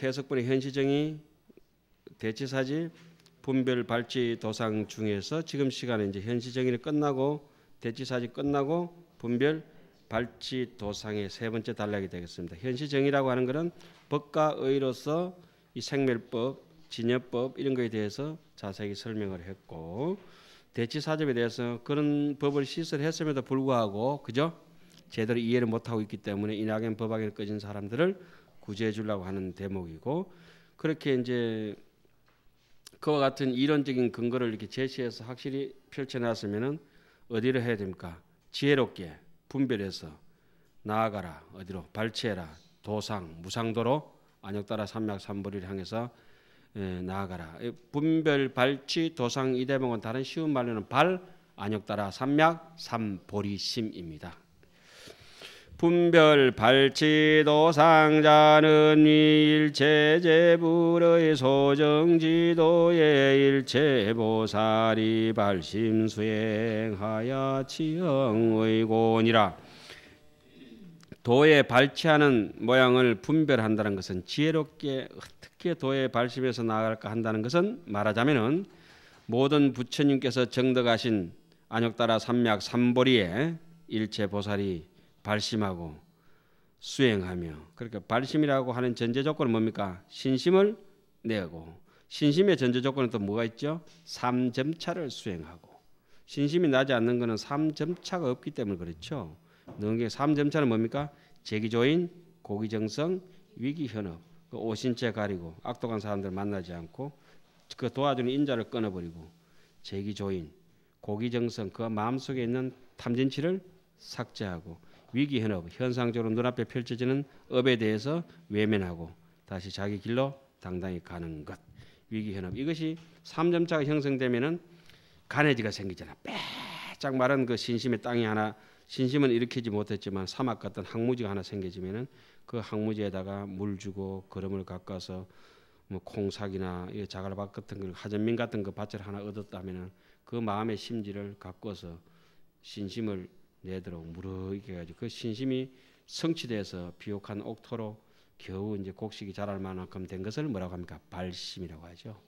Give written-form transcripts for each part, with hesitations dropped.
해석본의 현시정의 대치사지 분별 발치 도상 중에서 지금 시간에 이제 현시정의는 끝나고 대치사지 끝나고 분별 발치 도상의 세 번째 단락이 되겠습니다. 현시정의라고 하는 것은 법과 의로서 이 생멸법, 진여법 이런 것에 대해서 자세히 설명을 했고, 대치사접에 대해서 그런 법을 시설했음에도 불구하고 그죠? 제대로 이해를 못하고 있기 때문에 이낙연 법학에 꺼진 사람들을 구제해 주려고 하는 대목이고, 그렇게 이제 그와 같은 이론적인 근거를 이렇게 제시해서 확실히 펼쳐놨으면은 어디로 해야 됩니까? 지혜롭게 분별해서 나아가라. 어디로? 발치해라. 도상, 무상도로 안역따라 삼맥삼보리를 향해서 나아가라. 분별, 발치, 도상 이 대목은 다른 쉬운 말로는 발, 안역따라 삼맥, 삼보리심입니다. 분별, 발치, 도상자는 일체제불의 소정지도의 일체보살이 발심수행하여 지형의곤이라. 도에 발치하는 모양을 분별한다는 것은 지혜롭게 어떻게 도에 발심해서 나아갈까 한다는 것은 말하자면은 모든 부처님께서 정덕하신 안역따라 삼맥 삼보리에 일체보살이 발심하고 수행하며, 그러니까 발심이라고 하는 전제 조건은 뭡니까? 신심을 내고, 신심의 전제 조건은 또 뭐가 있죠? 삼점차를 수행하고. 신심이 나지 않는 것은 삼점차가 없기 때문에 그렇죠. 능계 삼점차는 뭡니까? 재기조인, 고기정성, 위기현업. 그 오신체 가리고 악독한 사람들 만나지 않고 그 도와주는 인자를 끊어버리고, 재기조인, 고기정성, 그 마음속에 있는 탐진치를 삭제하고, 위기현업, 현상적으로 눈앞에 펼쳐지는 업에 대해서 외면하고 다시 자기 길로 당당히 가는 것. 위기현업. 이것이 삼점차가 형성되면은 간해지가 생기잖아. 빼짝 마른 그 신심의 땅이 하나, 신심은 일으키지 못했지만 사막 같은 항무지가 하나 생겨지면은 그 항무지에다가 물 주고 거름을 깎아서 뭐 콩삭이나 자갈밭 같은 걸, 하전민 같은 거 밭을 하나 얻었다면은 그 마음의 심지를 가꿔서 신심을 내도록 무르익게 해가지고 그 신심이 성취돼서 비옥한 옥토로 겨우 이제 곡식이 자랄 만큼 된 것을 뭐라고 합니까? 발심이라고 하죠.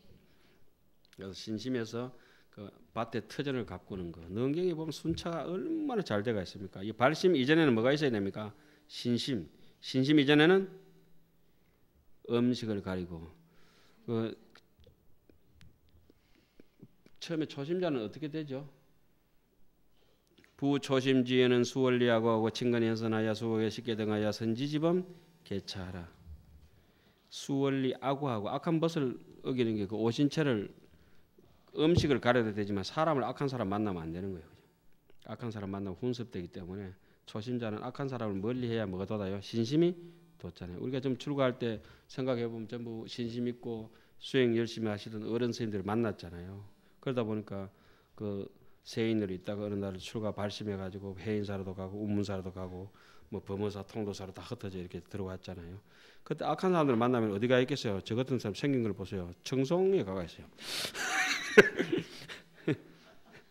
그래서 신심에서 그 밭에 터전을 가꾸는 거. 능경에 보면 순차가 얼마나 잘 되어 있습니까? 이 발심 이전에는 뭐가 있어야 됩니까? 신심. 신심 이전에는 음식을 가리고. 그 처음에 초심자는 어떻게 되죠? 부초심지에는 수원리하고 친근현선하여 수옥에 쉽게 등하여 선지지범 개차하라. 수원리 악우하고 악한 벗을 어기는 게 그 오신체를, 음식을 가려도 되지만 사람을 악한 사람 만나면 안 되는 거예요. 악한 사람 만나면 훈습되기 때문에 초심자는 악한 사람을 멀리해야 뭐가 돋아요? 신심이 돋잖아요. 우리가 좀 출가할 때 생각해보면 전부 신심 있고 수행 열심히 하시던 어른 스님들 만났잖아요. 그러다 보니까 그 세인으로 있다가 어느 날 출가 발심해가지고 해인사로도 가고 운문사로도 가고 뭐 범어사, 통도사로 다 흩어져 이렇게 들어왔잖아요. 그때 악한 사람들 만나면 어디가 있겠어요? 저 같은 사람 생긴 걸 보세요. 청송에 가가 있어요.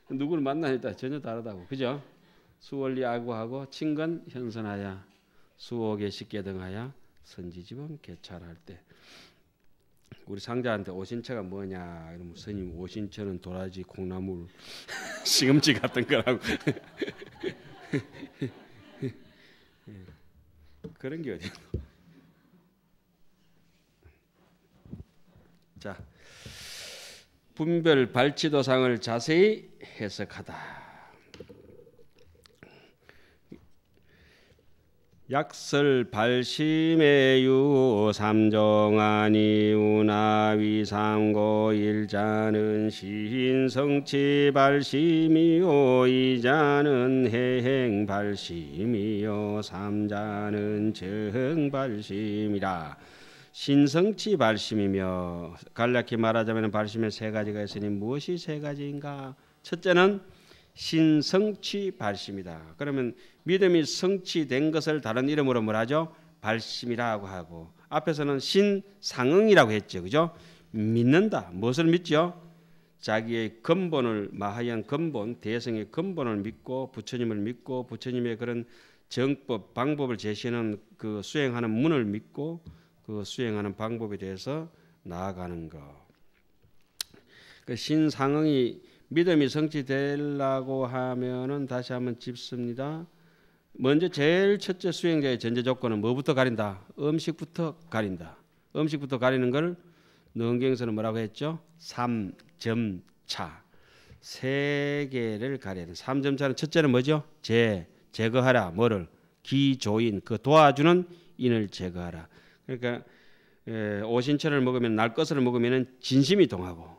누구를 만나니까 전혀 다르다고, 그죠? 수원리 악우하고 친근 현선하야 수옥에 쉽게 등하야 선지지범 개찰할 때, 우리 상자한테 오신체가 뭐냐 이러면 스님 오신체는 도라지, 콩나물, 시금치 같은 거라고. 그런 게 어디야. 자, 분별 발치도상을 자세히 해석하다. 약설 발심의 유 삼정하니 운하위 삼고 일자는 시인성치 발심이요 이자는 해행 발심이요 삼자는 정 발심이라. 신성치 발심이며, 간략히 말하자면 발심의 세 가지가 있으니 무엇이 세 가지인가? 첫째는 신성치 발심이다. 그러면 믿음이 성취된 것을 다른 이름으로 뭐라죠? 발심이라고 하고, 앞에서는 신상응이라고 했죠. 그죠? 믿는다. 무엇을 믿죠? 자기의 근본을, 마하양 근본, 대성의 근본을 믿고 부처님을 믿고 부처님의 그런 정법, 방법을 제시하는 그 수행하는 문을 믿고 그 수행하는 방법에 대해서 나아가는 것. 그 신상응이 믿음이 성취되려고 하면은 다시 한번 짚습니다. 먼저 제일 첫째 수행자의 전제 조건은 뭐부터 가린다? 음식부터 가린다. 음식부터 가리는 걸 능경에서는 뭐라고 했죠? 3점차. 세 개를 가려야 돼. 3점차는 첫째는 뭐죠? 제거하라. 뭐를? 기조인. 그 도와주는 인을 제거하라. 그러니까 오신채를 먹으면 날 것을 먹으면 진심이 동하고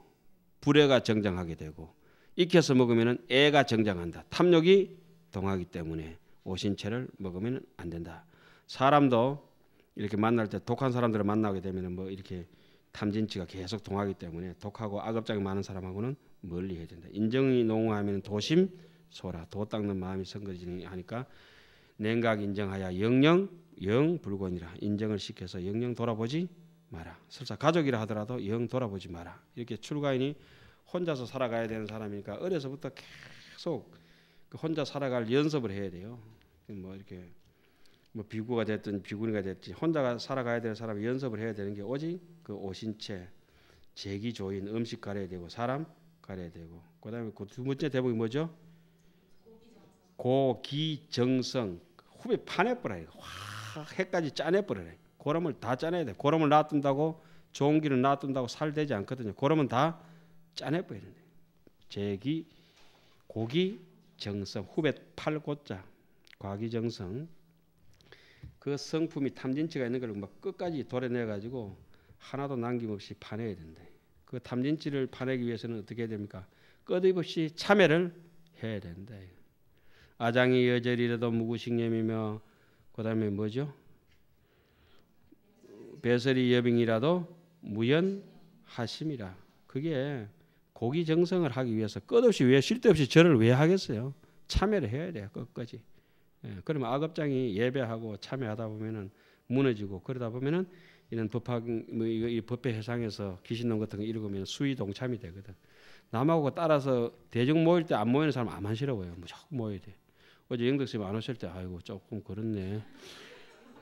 불애가 정장하게 되고 익혀서 먹으면 애가 정장한다. 탐욕이 동하기 때문에 오신채를 먹으면 안 된다. 사람도 이렇게 만날 때 독한 사람들을 만나게 되면 뭐 이렇게 탐진치가 계속 동하기 때문에 독하고 악업장이 많은 사람하고는 멀리 해야 된다. 인정이 농후하면 도심 소라. 도 닦는 마음이 성거지니 하니까 냉각 인정하여 영영 영불곤이라. 인정을 시켜서 영영 돌아보지 마라. 설사 가족이라 하더라도 영 돌아보지 마라. 이렇게 출가인이 혼자서 살아가야 되는 사람이니까 어려서부터 계속 혼자 살아갈 연습을 해야 돼요. 뭐 이렇게 뭐 비구가 됐든 비구니가 됐든 혼자가 살아가야 되는 사람이 연습을 해야 되는 게 오직 그 오신채, 제기조인, 음식 가려야 되고 사람 가려야 되고 그다음에 그 두 번째 대목이 뭐죠? 고기정성. 후배 파내버려야 돼. 해까지 짜내버려야 돼. 고름을 다 짜내야 돼. 고름을 놔둔다고 좋은 기를 놔둔다고 살 되지 않거든요. 고름은 다 짜내버려야 돼. 제기, 고기, 정성. 후배 팔고자. 과기정성. 그 성품이 탐진치가 있는 걸 막 끝까지 도려내 가지고 하나도 남김없이 파내야 된다. 그 탐진치를 파내기 위해서는 어떻게 해야 됩니까? 끝없이 참회를 해야 된다. 아장이 여절이라도 무구식념이며 그다음에 뭐죠? 배설이 여빙이라도 무연하심이라. 그게 고기정성을 하기 위해서 끝없이 왜 쉴 데 없이 절을 왜 하겠어요? 참회를 해야 돼요. 끝까지. 그러면 악업장이 예배하고 참여하다 보면은 무너지고 그러다 보면은 이런 이 법회 회상에서 귀신놈 같은 거 읽으면 수의 동참이 되거든. 남하고 따라서 대중 모일 때 안 모이는 사람 아만 싫어요. 무조건 모여야 돼. 어제 영덕스님 안 오실 때 아이고 조금 그렇네.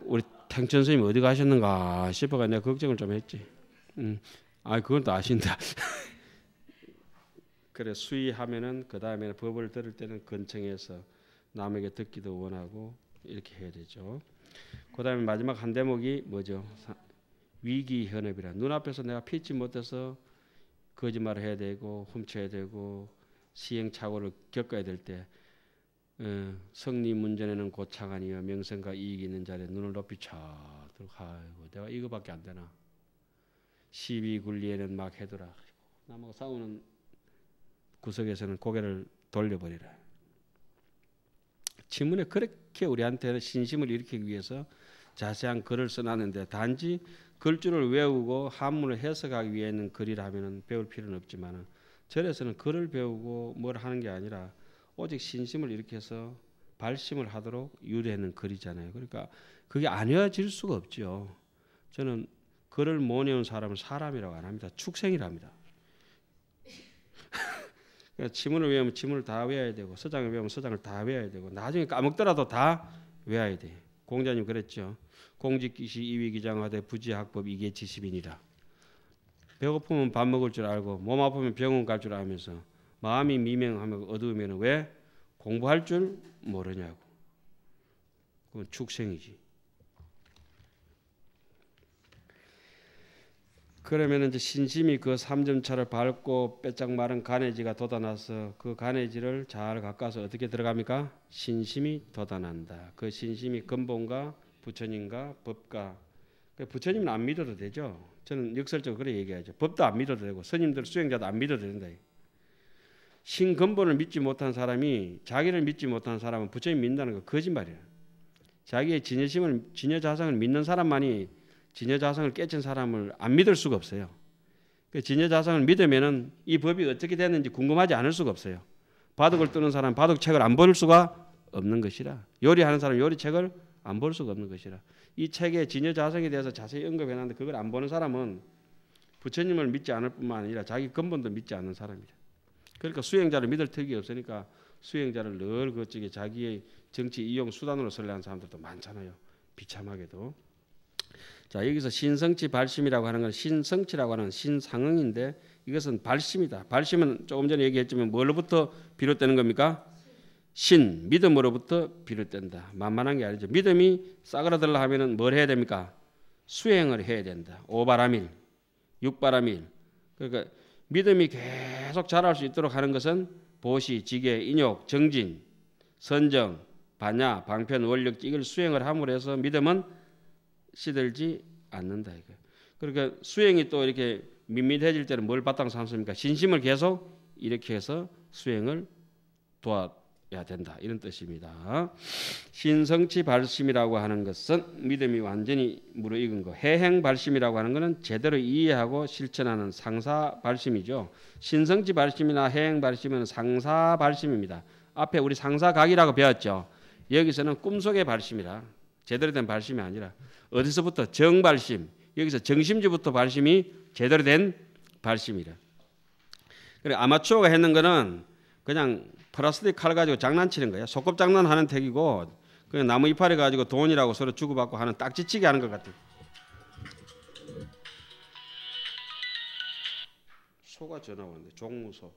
우리 탱천 스님 어디 가셨는가 싶어가 내가 걱정을 좀 했지. 아 그건 또 아신다. 그래 수의하면은 그 다음에는 법을 들을 때는 근청해서 남에게 듣기도 원하고 이렇게 해야 되죠. 그 다음에 마지막 한 대목이 뭐죠? 위기현업이라. 눈앞에서 내가 피치 못해서 거짓말을 해야 되고 훔쳐야 되고 시행착오를 겪어야 될 때 성리 문전에는 고창하니여 명성과 이익이 있는 자리에 눈을 높이 쳐들고 아이고 내가 이거밖에 안 되나. 시비굴리에는 막 해두라. 남하고 싸우는 구석에서는 고개를 돌려버리라. 지문에 그렇게 우리한테는 신심을 일으키기 위해서 자세한 글을 써놨는데 단지 글줄을 외우고 한문을 해석하기 위해는 글이라면 배울 필요는 없지만 절에서는 글을 배우고 뭘 하는 게 아니라 오직 신심을 일으켜서 발심을 하도록 유도하는 글이잖아요. 그러니까 그게 안 외워질 수가 없죠. 저는 글을 못 외운 사람을 사람이라고 안 합니다. 축생이랍니다. 그러니까 지문을 외우면 지문을 다 외워야 되고 서장을 외우면 서장을 다 외워야 되고 나중에 까먹더라도 다 외워야 돼. 공자님 그랬죠. 공직기시 이위기장하되 부지학법 이게 지식이니라. 배고프면 밥 먹을 줄 알고 몸 아프면 병원 갈 줄 알면서 마음이 미명하면 어두우면 왜 공부할 줄 모르냐고. 그건 축생이지. 그러면 이제 신심이 그 3점차를 밟고 빼짝 마른 가내지가 돋아나서 그 가내지를 잘 깎아서 어떻게 들어갑니까? 신심이 돋아난다. 그 신심이 근본과 부처님과 법과 부처님은 안 믿어도 되죠. 저는 역설적으로 그래 얘기하죠. 법도 안 믿어도 되고 스님들 수행자도 안 믿어도 된다. 신 근본을 믿지 못한 사람이 자기를 믿지 못한 사람은 부처님 믿는다는 거 거짓말이에요. 자기의 진여심을 진여자성을 믿는 사람만이 진여자성을 깨친 사람을 안 믿을 수가 없어요. 그 진여자성을 믿으면은 이 법이 어떻게 됐는지 궁금하지 않을 수가 없어요. 바둑을 뜨는 사람 바둑책을 안 볼 수가 없는 것이라. 요리하는 사람 요리책을 안 볼 수가 없는 것이라. 이 책에 진여자성에 대해서 자세히 언급해놨는데 그걸 안 보는 사람은 부처님을 믿지 않을 뿐만 아니라 자기 근본도 믿지 않는 사람이다. 그러니까 수행자를 믿을 턱이 없으니까 수행자를 늘 그쪽에 자기의 정치 이용 수단으로 설레하는 사람들도 많잖아요. 비참하게도. 자, 여기서 신성치 발심이라고 하는 건 신성치라고 하는 신상응인데 이것은 발심이다. 발심은 조금 전에 얘기했지만 뭘로부터 비롯되는 겁니까? 신, 믿음으로부터 비롯된다. 만만한 게 아니죠. 믿음이 싸그라들라 하면은 뭘 해야 됩니까? 수행을 해야 된다. 오바라밀, 육바라밀. 그러니까 믿음이 계속 자랄 수 있도록 하는 것은 보시, 지계, 인욕, 정진, 선정, 반야, 방편, 원력, 이걸 수행을 함으로 해서 믿음은 시들지 않는다. 이거. 그러니까 수행이 또 이렇게 밋밋해질 때는 뭘 바탕 삼습니까? 신심을 계속 이렇게 해서 수행을 도와야 된다. 이런 뜻입니다. 신성치 발심이라고 하는 것은 믿음이 완전히 무르익은 거. 해행 발심이라고 하는 것은 제대로 이해하고 실천하는 상사 발심이죠. 신성치 발심이나 해행 발심은 상사 발심입니다. 앞에 우리 상사각이라고 배웠죠. 여기서는 꿈속의 발심이라 제대로 된 발심이 아니라 어디서부터 정발심, 여기서 정심지부터 발심이 제대로 된 발심이라. 그래 아마추어가 했는 거는 그냥 플라스틱 칼 가지고 장난치는 거야. 소꿉 장난하는 택이고 그냥 나무 이파리 가지고 돈이라고 서로 주고받고 하는 딱지치기 하는 것 같아. 소가 전화 오는데 종무소.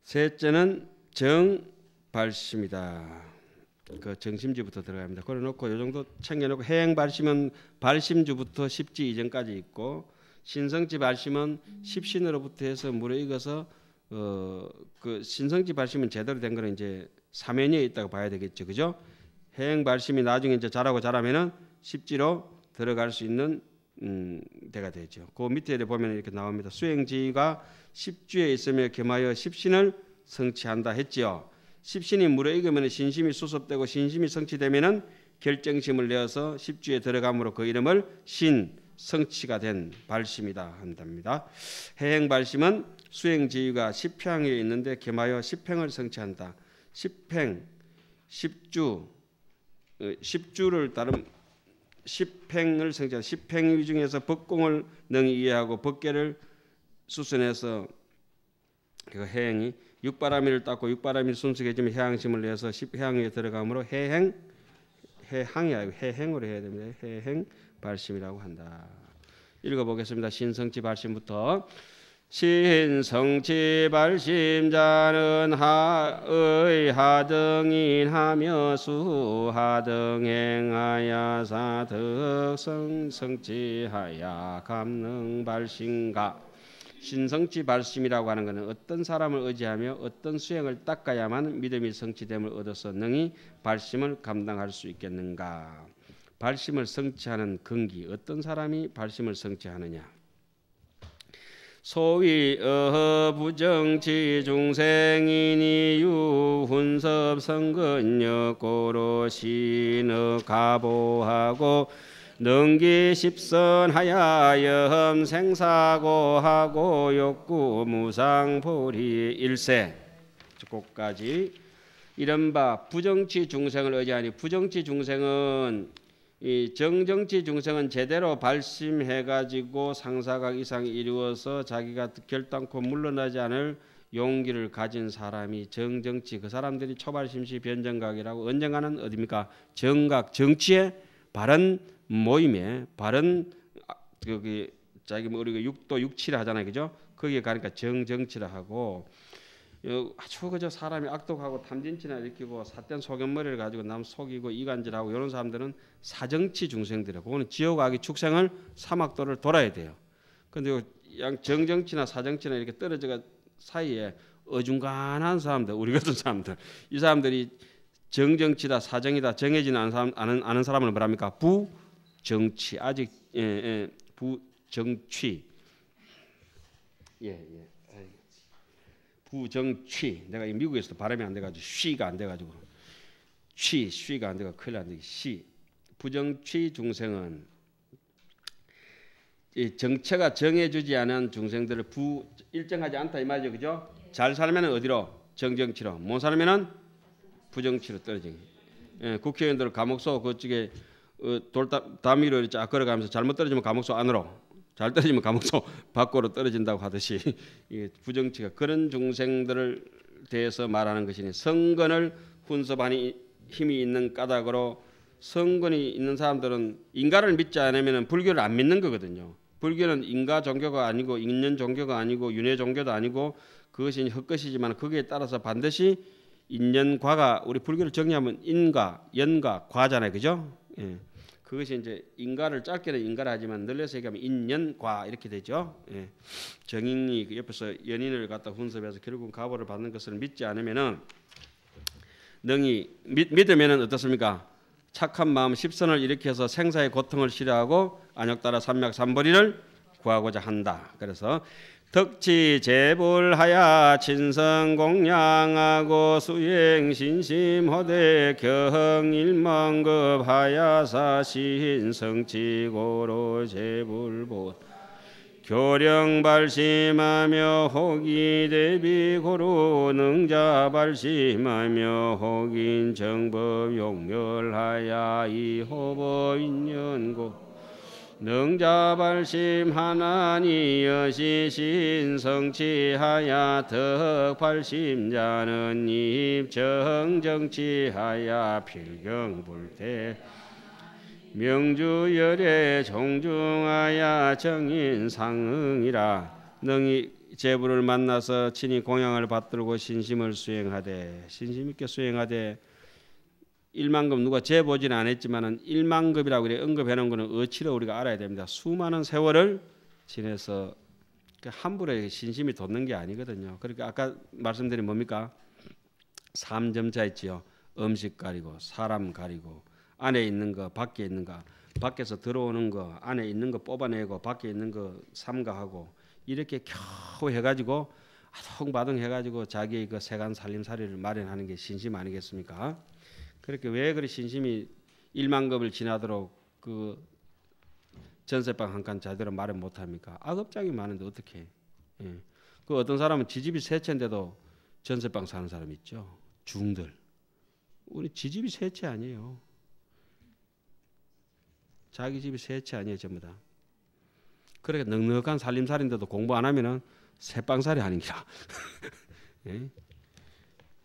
셋째는 정발심이다. 그 정심지부터 들어갑니다. 그래놓고 이 정도 챙겨놓고 해행 발심은 발심주부터 십지 이전까지 있고 신성지 발심은 십신으로부터 해서 무르익어서 그 신성지 발심은 제대로 된 거는 이제 사면이에 있다고 봐야 되겠죠, 그죠? 해행 발심이 나중에 이제 자라면은 십지로 들어갈 수 있는 데가 되죠. 그 밑에 보면 이렇게 나옵니다. 수행지가 십주에 있으며 겸하여 십신을 성취한다 했지요. 십신이 무르익으면 신심이 수습되고 신심이 성취되면은 결정심을 내어서 십주에 들어감으로 그 이름을 신성취가 된 발심이다 한답니다. 해행 발심은 수행지가 십행에 있는데 겸하여 십행을 성취한다. 십행, 십주를 따른 십행을 성취한 십행 중에서 법공을 능히 이해하고 법계를 수순해서 그 해행이 육바라밀을 닦고 육바라밀 순수해지면 해양심을 내서 십해양에 들어가므로 해행이 아니고 해행으로 해야 됩니다. 해행 발심이라고 한다. 읽어보겠습니다. 신성치 발심부터. 신성치 발심자는 하의 하등인하며 수하등행하야 사득성 성취하야 감능 발심가. 신성치 발심이라고 하는 것은 어떤 사람을 의지하며 어떤 수행을 닦아야만 믿음이 성취됨을 얻어서 능히 발심을 감당할 수 있겠는가. 발심을 성취하는 근기, 어떤 사람이 발심을 성취하느냐. 소위 부정치 중생이니 유훈섭 성근역 고로신의 가보하고 능기십선하야 염생사고하고 욕구 무상불이 일세. 그까지 이른바 부정치 중생을 의지하니 부정치 중생은 이 정정치 중생은 제대로 발심해가지고 상사각 이상 이루어서 자기가 결단코 물러나지 않을 용기를 가진 사람이 정정치, 그 사람들이 초발심시 변정각이라고 언젠가는 어디입니까? 정각, 정치의 바른 모임에 바른 여기 자기 뭐 우리가 육도 육치라 하잖아요, 그죠? 거기에 가니까 정정치라 하고 아주 그저 사람이 악독하고 탐진치나 일으키고 삿된 소견머리를 가지고 남 속이고 이간질하고 이런 사람들은 사정치 중생들이에요. 그거는 지옥악의 축생을 사막도를 돌아야 돼요. 그런데 양 정정치나 사정치나 이렇게 떨어져가 사이에 어중간한 사람들, 우리 같은 사람들, 이 사람들이 정정치다 사정이다 정해지는 아는 사람을 뭐랍니까? 부정치. 아직 부정취. 부정취. 내가 이 미국에서도 발음이 안 돼가지고 쉬가 안 돼가지고 쉬가 안 돼가 큰일 안 되기 시. 부정취 중생은 이 정체가 정해주지 않은 중생들을 일정하지 않다 이 말이죠, 그죠? 잘 살면 어디로? 정정치로. 못 살면은 부정치로 떨어지기. 예, 국회의원들 감옥소 그쪽에 돌담 위로 쫙 걸어가면서 잘못 떨어지면 감옥소 안으로, 잘 떨어지면 감옥소 밖으로 떨어진다고 하듯이 부정치가 그런 중생들을 대해서 말하는 것이니 성근을 훈습하니 힘이 있는 까닭으로 성근이 있는 사람들은 인가를 믿지 않으면 불교를 안 믿는 거거든요. 불교는 인가 종교가 아니고 인연 종교가 아니고 윤회 종교도 아니고 그것이 헛것이지만 거기에 따라서 반드시 인연과가 우리 불교를 정리하면 인과, 연과, 과잖아요, 그죠? 예. 그것이 이제 인가를 짧게는 인가를 하지만 늘려서 얘기하면 인연과 이렇게 되죠. 예. 정인이 옆에서 연인을 갖다 훈습해서 결국 가보를 받는 것을 믿지 않으면은 능히 믿으면은 어떻습니까? 착한 마음 십선을 일으켜서 생사의 고통을 싫어하고 안욕따라 삼약 삼벌이를 구하고자 한다. 그래서 덕치 제불하야 친성공양하고 수행 신심호대 경일망급하야사 신성치고로 제불보 교령발심하며 호기대비고로 능자발심하며 혹인정법용멸하야 이호법인연고 능자발심 하나니 여시신성치하야 덕발심자는 입정정치하야 필경불태 명주열에 종중하야 정인상응이라. 능히 제부를 만나서 친히 공양을 받들고 신심을 수행하되 신심 있게 수행하되 일만급 누가 재보지는 않았지만은 일만급이라고 그래 언급해놓은 거는 어치로 우리가 알아야 됩니다. 수많은 세월을 지내서 함부로 신심이 돋는 게 아니거든요. 그러니까 아까 말씀드린 뭡니까? 3점차 있지요. 음식 가리고 사람 가리고 안에 있는 거 밖에 있는 거 밖에서 들어오는 거 안에 있는 거 뽑아내고 밖에 있는 거 삼가하고 이렇게 겨우 해가지고 아동바동 해가지고 자기의 그 세간 살림살이를 마련하는 게 신심 아니겠습니까? 그렇게 왜 그리 신심이 1만급을 지나도록 그 전세방 한 칸 제대로 마련 못합니까? 악업장이 많은데 어떻게? 예. 그 어떤 사람은 지집이 세 채인데도 전세방 사는 사람 있죠. 중들. 우리 지집이 세 채 아니에요. 자기 집이 세 채 아니에요, 전부 다. 그러니까 넉넉한 살림살인데도 공부 안 하면은 새빵살이 하는 기라. 예?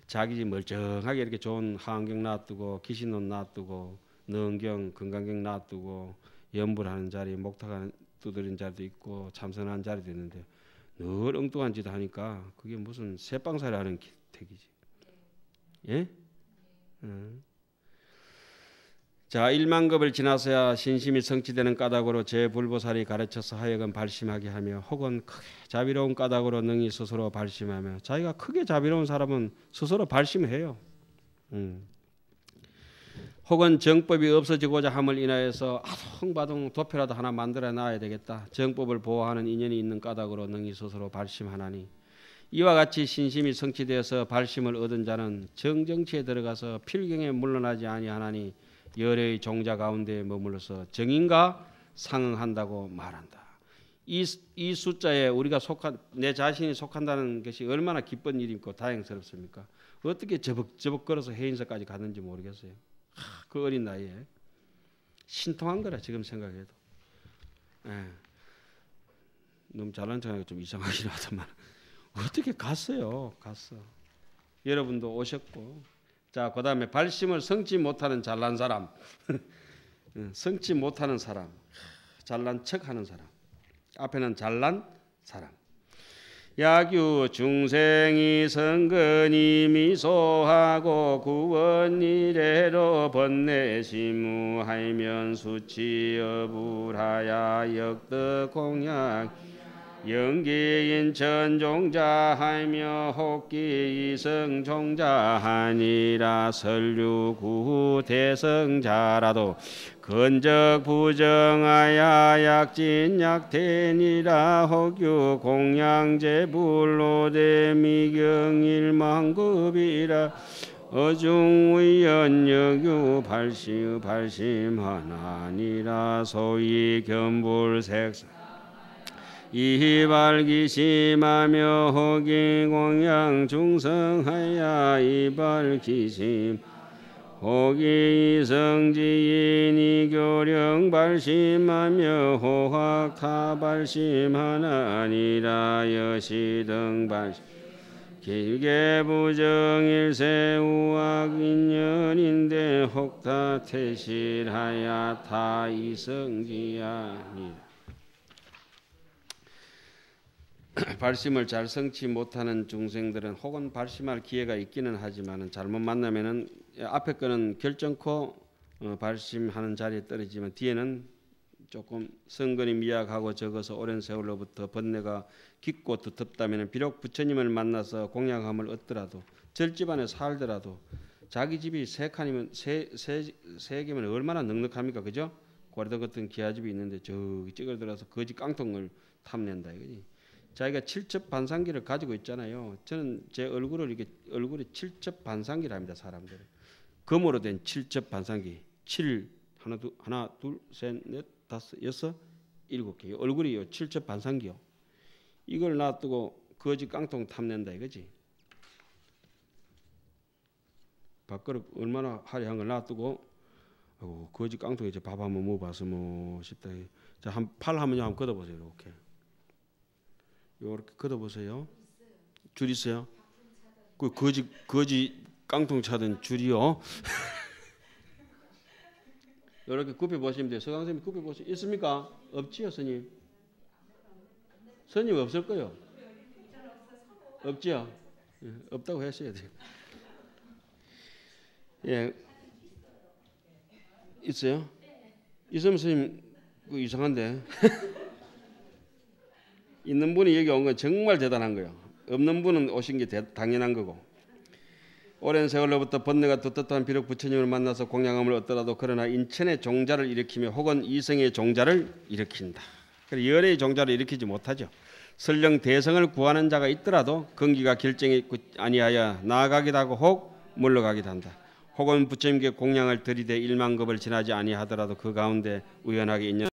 자기 집 멀쩡하게 이렇게 좋은 하안경 놔두고 기신옷 놔두고 능경 건강경 놔두고 염불하는 자리 목탁 두드린 자리도 있고 참선하는 자리도 있는데 늘 엉뚱한 짓 하니까 그게 무슨 새빵살이 하는 택이지. 예? 자, 1만급을 지나서야 신심이 성취되는 까닭으로 제불보살이 가르쳐서 하여금 발심하게 하며 혹은 크게 자비로운 까닭으로 능히 스스로 발심하며 자기가 크게 자비로운 사람은 스스로 발심해요. 혹은 정법이 없어지고자 함을 인하여서 아둥바둥 도표라도 하나 만들어 놔야 되겠다. 정법을 보호하는 인연이 있는 까닭으로 능히 스스로 발심하나니 이와 같이 신심이 성취되어서 발심을 얻은 자는 정정치에 들어가서 필경에 물러나지 아니하나니 열의 종자 가운데 머물러서 정인과 상응한다고 말한다. 이 숫자에 우리가 속한 내 자신이 속한다는 것이 얼마나 기쁜 일이고 다행스럽습니까? 어떻게 저벅저벅 걸어서 해인사까지 갔는지 모르겠어요. 그 어린 나이에 신통한 거라 지금 생각해도. 너무 잘난 척하니까 좀 이상하긴 하지만 어떻게 갔어요? 갔어. 여러분도 오셨고. 자, 그 다음에 발심을 성취 못하는 잘난 사람. 성취 못하는 사람. 잘난 척하는 사람. 앞에는 잘난 사람. 야규 중생이 성근이 미소하고 구원 이래로 번뇌시무하면 수치 어불하야 역덕 공약 영기인 천종자하며 혹기 이성종자하니라 설류구 대성자라도 근적 부정하야 약진약태니라 혹유 공양제불로대 미경일망급이라 어중의연여규 발심하나니라 소위 견불색사 이발기심하며 호기공양 중성하야 이발기심 호기이성지인이 교령 발심하며 호학타발심하나니라 여시등 발심 길게 부정일세 우악인연인데 혹타태실하야 타이성지야니라. 발심을 잘 성취 못하는 중생들은 혹은 발심할 기회가 있기는 하지만 잘못 만나면은 앞에 거는 결정코 발심하는 자리에 떨어지면 뒤에는 조금 성근이 미약하고 적어서 오랜 세월로부터 번뇌가 깊고 두텁다면 비록 부처님을 만나서 공양함을 얻더라도 절집안에 살더라도 자기 집이 세 칸이면 세 개면 얼마나 넉넉합니까, 그죠? 고려도 같은 기아집이 있는데 저기 찌그러들어서 거지 깡통을 탐낸다 이거지. 자기가 칠첩 반상기를 가지고 있잖아요. 저는 제 얼굴을 이렇게 얼굴에 칠첩 반상기를 합니다. 사람들 금으로 된 칠첩 반상기 7 하나 둘 셋 넷 다섯 여섯 일곱 개 얼굴이요 칠첩 반상기요. 이걸 놔두고 거지 깡통 탐낸다 이거지. 밥그릇 얼마나 화려한 걸 놔두고 거지 깡통에 이제 밥 한번 먹어봐서 뭐 싶다. 자, 한 팔 한번 걷어보세요. 이렇게. 이렇게 걷어보세요. 줄 있어요? 그 거지 깡통 차던 줄이요. 이렇게 굽혀 보시면 돼요. 서강 선생님 굽혀 보시 있습니까? 없지요, 스님. 스님 없을 거요. 없지요. 예, 없다고 했어야 돼요. 예, 있어요? 있으면 스님 그 이상한데. 있는 분이 여기 온 건 정말 대단한 거예요. 없는 분은 오신 게 당연한 거고. 오랜 세월로부터 번뇌가 떳떳한 비록 부처님을 만나서 공양함을 얻더라도 그러나 인천의 종자를 일으키며 혹은 이성의 종자를 일으킨다. 열의 종자를 일으키지 못하죠. 설령 대성을 구하는 자가 있더라도 근기가 결정이 아니하여 나아가기도 하고 혹 물러가기도 한다. 혹은 부처님께 공양을 들이대 1만 급을 지나지 아니하더라도 그 가운데 우연하게 있는